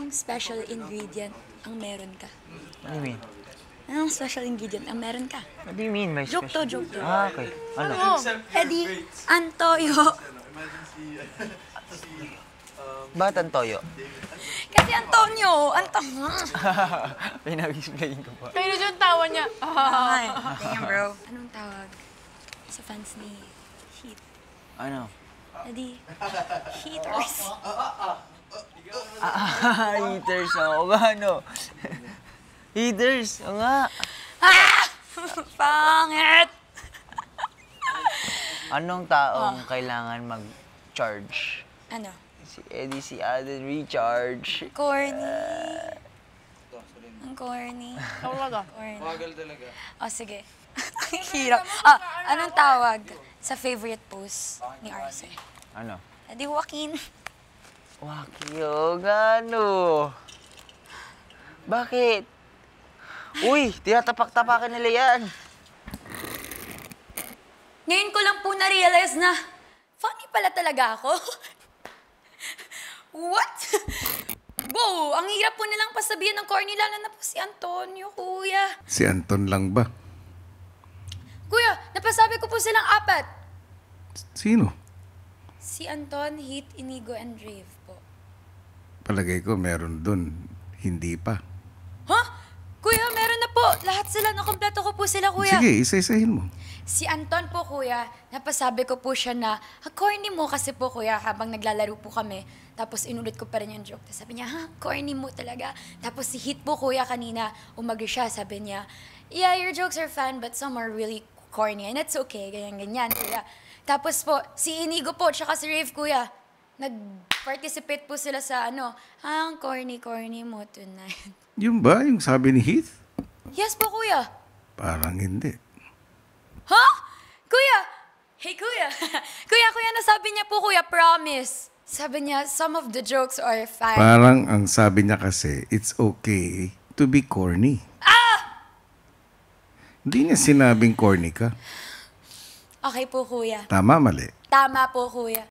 Anong special ingredient ang meron ka? What do you mean? Anong special ingredient ang meron ka? What do you mean by Joke to, special? joke to. Ah, okay. Ano? Eddie, Antoyo. Ba't ang toyo? Kasi Antonio, Pinag-explain ko pa. Pero yung tawa niya. Ay, damn bro. Anong tawag sa fans ni Heat? Ano? Eddie, Heaters. Heaters, oo nga, no? Heaters, oo nga. Ah! Pangit! Anong taong kailangan mag-charge? Ano? Si Eddie, si Alden, recharge. Corny. Ang corny. Talaga. Corny. Bagal talaga. O, sige. Ang hirap. Anong tawag sa favorite post ni Arce? Ano? Eddie Joaquin. Wakyo, gano? Bakit? Uy, tinatapak-tapakan nila yan. Ngayon ko lang po na-realize na funny pala talaga ako. What? Wow, ang hirap po nilang pasabihan ng corny, lalo na po si Antonio, kuya. Si Anton lang ba? Kuya, napasabi ko po silang apat. Sino? Si Anton, Heat, Inigo, and Rave po. Palagay ko meron dun. Hindi pa. Huh? Kuya, meron na po. Lahat sila, nakompleto ko po sila, kuya. Sige, isa-isahin mo. Si Anton po, kuya, napasabi ko po siya na, corny mo kasi po, kuya, habang naglalaro po kami. Tapos inulit ko pa rin yung joke. Tapos sabi niya, corny mo talaga. Tapos si Heat po, kuya, kanina, umagri siya. Sabi niya, yeah, your jokes are fun, but some are really corny. And it's okay, ganyan-ganyan, kuya. Tapos po, si Inigo po, tsaka si Rave, kuya, nag-participate po sila sa ang corny-corny mo tonight. Yung ba? Yung sabi ni Heath? Yes po, kuya. Parang hindi. Huh? Kuya! Hey, kuya! kuya, nasabi niya po, kuya, promise. Sabi niya, some of the jokes are fine. Parang ang sabi niya kasi, it's okay to be corny. Hindi niya sinabing corny ka. Okay po, kuya. Tama, mali. Tama po, kuya.